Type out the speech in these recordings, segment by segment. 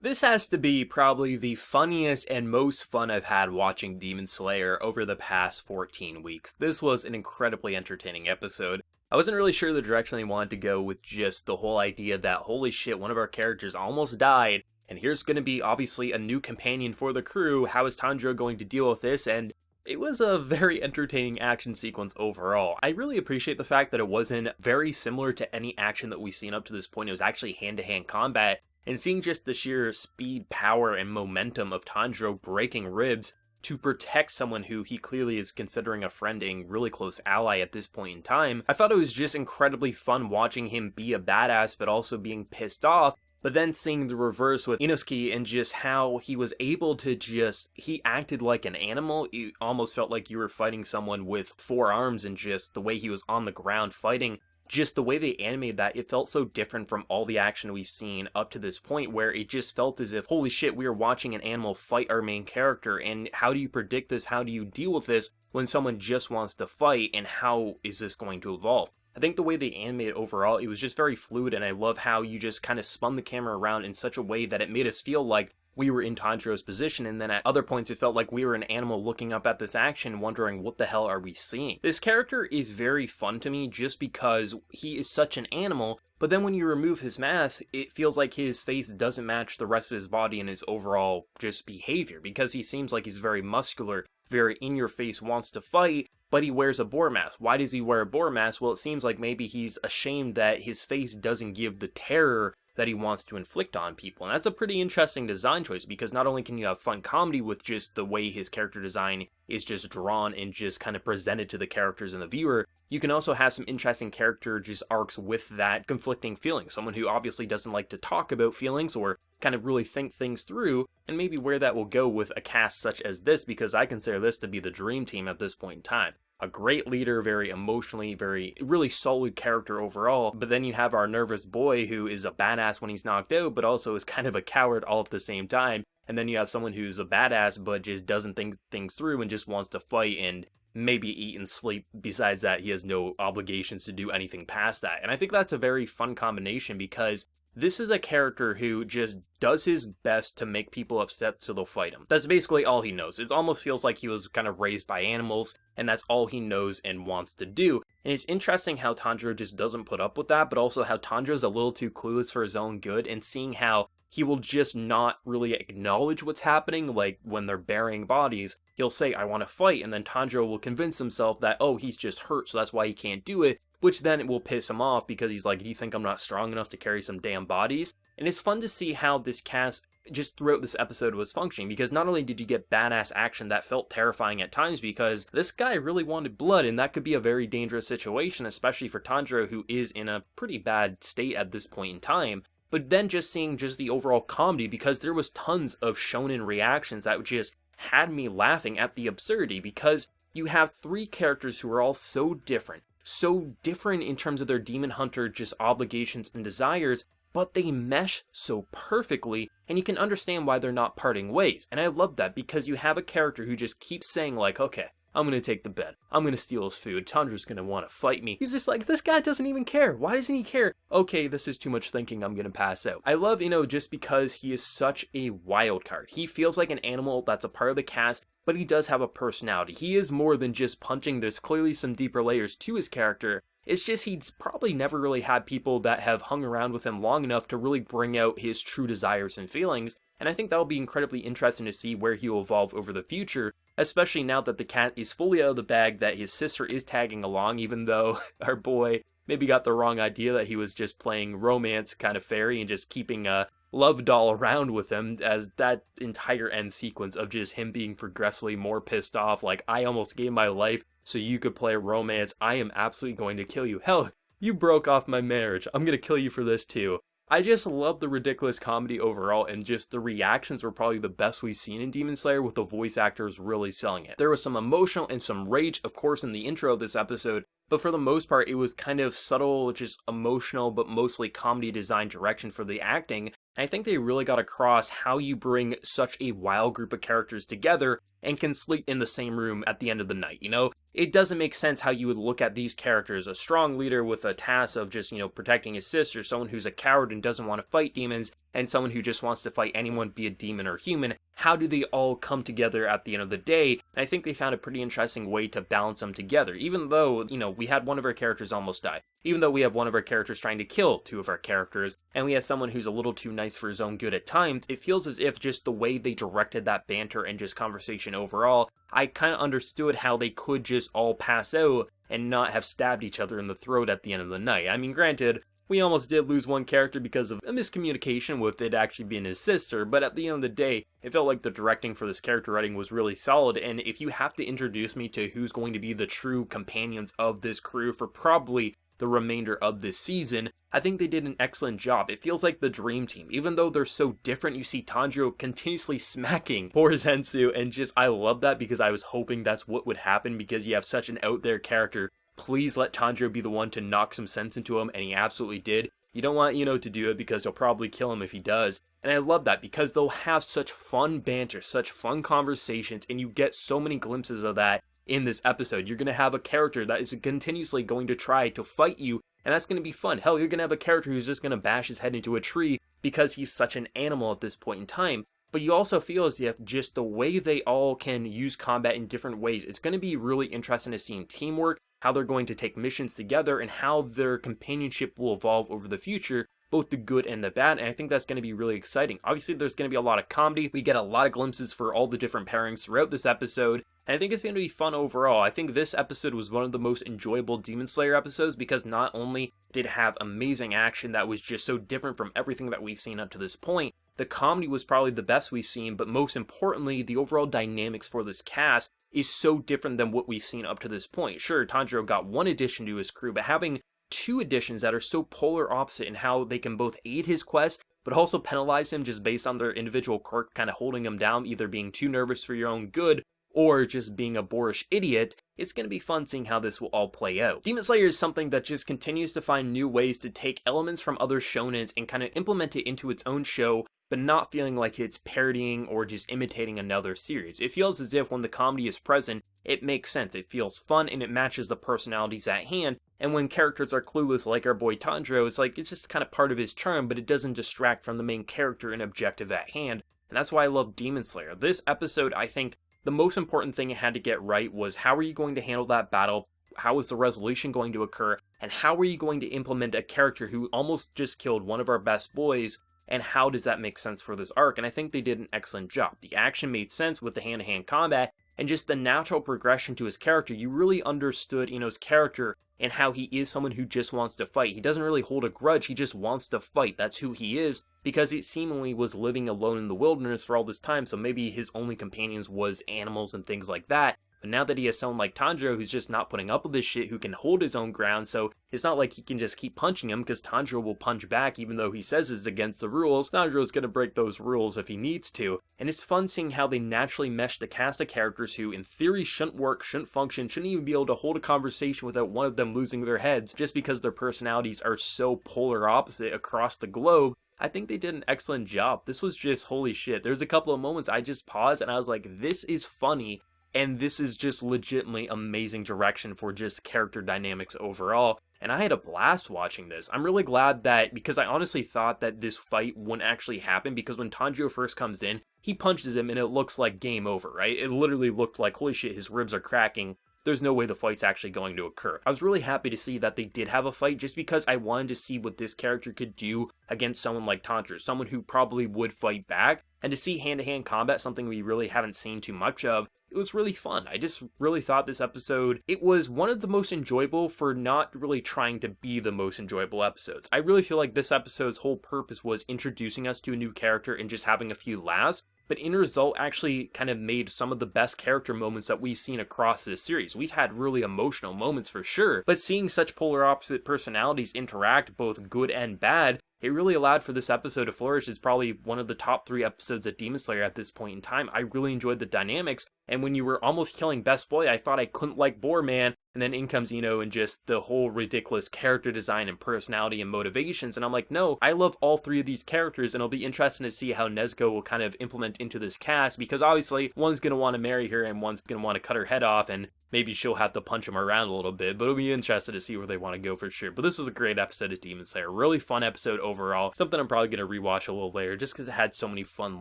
This has to be probably the funniest and most fun I've had watching Demon Slayer over the past 14 weeks. This was an incredibly entertaining episode. I wasn't really sure the direction they wanted to go with just the whole idea that, holy shit, one of our characters almost died, and here's going to be obviously a new companion for the crew. How is Tanjiro going to deal with this? And it was a very entertaining action sequence overall. I really appreciate the fact that it wasn't very similar to any action that we've seen up to this point. It was actually hand-to-hand combat. And seeing just the sheer speed, power, and momentum of Tanjiro breaking ribs to protect someone who he clearly is considering a friend and really close ally at this point in time, I thought it was just incredibly fun watching him be a badass but also being pissed off. But then seeing the reverse with Inosuke and just how he was able to he acted like an animal. It almost felt like you were fighting someone with four arms, and just the way he was on the ground fighting. Just the way they animated that, it felt so different from all the action we've seen up to this point, where it just felt as if, holy shit, we are watching an animal fight our main character, and how do you predict this? How do you deal with this when someone just wants to fight, and how is this going to evolve? I think the way they animated overall, it was just very fluid, and I love how you just kind of spun the camera around in such a way that it made us feel like we were in Tanjiro's position, and then at other points it felt like we were an animal looking up at this action wondering what the hell are we seeing. This character is very fun to me just because he is such an animal, but then when you remove his mask, it feels like his face doesn't match the rest of his body and his overall just behavior, because he seems like he's very muscular, very in-your-face, wants to fight, but he wears a boar mask. Why does he wear a boar mask? Well, it seems like maybe he's ashamed that his face doesn't give the terror that he wants to inflict on people. And that's a pretty interesting design choice, because not only can you have fun comedy with just the way his character design is just drawn and just kind of presented to the characters and the viewer, you can also have some interesting character just arcs with that conflicting feeling. Someone who obviously doesn't like to talk about feelings or kind of really think things through, and maybe where that will go with a cast such as this, because I consider this to be the dream team at this point in time. A great leader, very emotionally, really solid character overall, but then you have our nervous boy who is a badass when he's knocked out, but also is kind of a coward all at the same time, and then you have someone who's a badass but just doesn't think things through and just wants to fight and maybe eat and sleep. Besides that, he has no obligations to do anything past that, and I think that's a very fun combination, because this is a character who just does his best to make people upset so they'll fight him. That's basically all he knows. It almost feels like he was kind of raised by animals, and that's all he knows and wants to do. And it's interesting how Tanjiro just doesn't put up with that, but also how Tanjiro's a little too clueless for his own good, and seeing how he will just not really acknowledge what's happening. Like when they're burying bodies, he'll say, I want to fight, and then Tanjiro will convince himself that, oh, he's just hurt, so that's why he can't do it. Which then it will piss him off, because he's like, do you think I'm not strong enough to carry some damn bodies? And it's fun to see how this cast just throughout this episode was functioning, because not only did you get badass action that felt terrifying at times, because this guy really wanted blood, and that could be a very dangerous situation, especially for Tanjiro, who is in a pretty bad state at this point in time. But then just seeing just the overall comedy, because there was tons of shonen reactions that just had me laughing at the absurdity, because you have three characters who are all so different in terms of their demon hunter just obligations and desires, but they mesh so perfectly, and you can understand why they're not parting ways. And I love that, because you have a character who just keeps saying like, okay, I'm gonna take the bed, I'm gonna steal his food, Tanjiro's gonna want to fight me. He's just like, this guy doesn't even care. Why doesn't he care? Okay, this is too much thinking, I'm gonna pass out. I love, just because he is such a wild card. He feels like an animal that's a part of the cast, but he does have a personality. He is more than just punching. There's clearly some deeper layers to his character. It's just he's probably never really had people that have hung around with him long enough to really bring out his true desires and feelings, and I think that'll be incredibly interesting to see where he will evolve over the future, especially now that the cat is fully out of the bag, that his sister is tagging along, even though our boy maybe got the wrong idea that he was just playing romance kind of fairy and just keeping a love doll around with him, as that entire end sequence of just him being progressively more pissed off, like, I almost gave my life so you could play romance, I am absolutely going to kill you. Hell, you broke off my marriage, I'm gonna kill you for this too. I just love the ridiculous comedy overall, and just the reactions were probably the best we've seen in Demon Slayer, with the voice actors really selling it. There was some emotional and some rage, of course, in the intro of this episode, but for the most part, it was kind of subtle, just emotional, but mostly comedy design direction for the acting. And I think they really got across how you bring such a wild group of characters together and can sleep in the same room at the end of the night, you know? It doesn't make sense how you would look at these characters, a strong leader with a task of just, protecting his sister, someone who's a coward and doesn't want to fight demons, and someone who just wants to fight anyone, be a demon or human. How do they all come together at the end of the day? And I think they found a pretty interesting way to balance them together, even though, we had one of our characters almost die. Even though we have one of our characters trying to kill two of our characters, and we have someone who's a little too nice for his own good at times, it feels as if just the way they directed that banter and just conversation overall, I kind of understood how they could just all pass out and not have stabbed each other in the throat at the end of the night. I mean, granted, we almost did lose one character because of a miscommunication with it actually being his sister, but at the end of the day, it felt like the directing for this character writing was really solid, and if you have to introduce me to who's going to be the true companions of this crew for probably the remainder of this season, I think they did an excellent job. It feels like the dream team. Even though they're so different, you see Tanjiro continuously smacking poor Zensu, and I love that because I was hoping that's what would happen because you have such an out there character. Please let Tanjiro be the one to knock some sense into him, and he absolutely did. You don't want Ino to do it because he'll probably kill him if he does. And I love that because they'll have such fun banter, such fun conversations, and you get so many glimpses of that in this episode. You're going to have a character that is continuously going to try to fight you, and that's going to be fun. Hell, you're going to have a character who's just going to bash his head into a tree because he's such an animal at this point in time. But you also feel as if just the way they all can use combat in different ways, it's going to be really interesting to see teamwork, how they're going to take missions together, and how their companionship will evolve over the future, both the good and the bad, and I think that's going to be really exciting. Obviously, there's going to be a lot of comedy. We get a lot of glimpses for all the different pairings throughout this episode, and I think it's going to be fun overall. I think this episode was one of the most enjoyable Demon Slayer episodes because not only did it have amazing action that was just so different from everything that we've seen up to this point, the comedy was probably the best we've seen, but most importantly, the overall dynamics for this cast is so different than what we've seen up to this point. Sure, Tanjiro got one addition to his crew, but having two additions that are so polar opposite in how they can both aid his quest, but also penalize him just based on their individual quirk, kind of holding him down, either being too nervous for your own good, or just being a boorish idiot, it's going to be fun seeing how this will all play out. Demon Slayer is something that just continues to find new ways to take elements from other shonens and kind of implement it into its own show, but not feeling like it's parodying or just imitating another series. It feels as if when the comedy is present, it makes sense, it feels fun, and it matches the personalities at hand, and when characters are clueless like our boy Tanjiro, it's just kind of part of his charm, but it doesn't distract from the main character and objective at hand, and that's why I love Demon Slayer. This episode, I think, the most important thing it had to get right was how are you going to handle that battle, how is the resolution going to occur, and how are you going to implement a character who almost just killed one of our best boys, and how does that make sense for this arc? And I think they did an excellent job. The action made sense with the hand-to-hand combat, and just the natural progression to his character. You really understood Ino's character and how he is someone who just wants to fight. He doesn't really hold a grudge, he just wants to fight. That's who he is, because he seemingly was living alone in the wilderness for all this time, so maybe his only companions was animals and things like that. But now that he has someone like Tanjiro who's just not putting up with this shit, who can hold his own ground, so it's not like he can just keep punching him, because Tanjiro will punch back even though he says it's against the rules. Tanjiro's gonna break those rules if he needs to. And it's fun seeing how they naturally mesh the cast of characters who in theory shouldn't work, shouldn't function, shouldn't even be able to hold a conversation without one of them losing their heads, just because their personalities are so polar opposite across the globe. I think they did an excellent job. This was just holy shit. There's a couple of moments I just paused and I was like, this is funny. And this is just legitimately amazing direction for just character dynamics overall. And I had a blast watching this. I'm really glad that, because I honestly thought that this fight wouldn't actually happen, because when Tanjiro first comes in, he punches him and it looks like game over, right? It literally looked like, holy shit, his ribs are cracking. There's no way the fight's actually going to occur. I was really happy to see that they did have a fight, just because I wanted to see what this character could do against someone like Tanjiro, someone who probably would fight back, and to see hand-to-hand combat, something we really haven't seen too much of, it was really fun. I just really thought this episode, it was one of the most enjoyable for not really trying to be the most enjoyable episodes. I really feel like this episode's whole purpose was introducing us to a new character and just having a few laughs, but in result actually kind of made some of the best character moments that we've seen across this series. We've had really emotional moments for sure, but seeing such polar opposite personalities interact, both good and bad, it really allowed for this episode to flourish. It's probably one of the top 3 episodes of Demon Slayer at this point in time. I really enjoyed the dynamics, and when you were almost killing Best Boy, I thought I couldn't like Boar Man, and then in comes Ino and just the whole ridiculous character design and personality and motivations, and I'm like, no, I love all 3 of these characters, and it'll be interesting to see how Nezuko will kind of implement into this cast, because obviously one's going to want to marry her and one's going to want to cut her head off, and maybe she'll have to punch him around a little bit, but it'll be interesting to see where they want to go for sure. But this was a great episode of Demon Slayer. Really fun episode overall. Something I'm probably going to rewatch a little later just because it had so many fun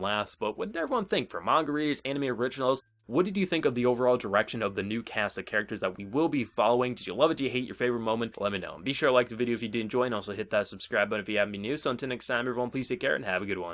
laughs. But what did everyone think? For manga readers, anime originals, what did you think of the overall direction of the new cast of characters that we will be following? Did you love it? Do you hate your favorite moment? Let me know. And be sure to like the video if you did enjoy, and also hit that subscribe button if you haven't been new. So until next time, everyone, please take care and have a good one.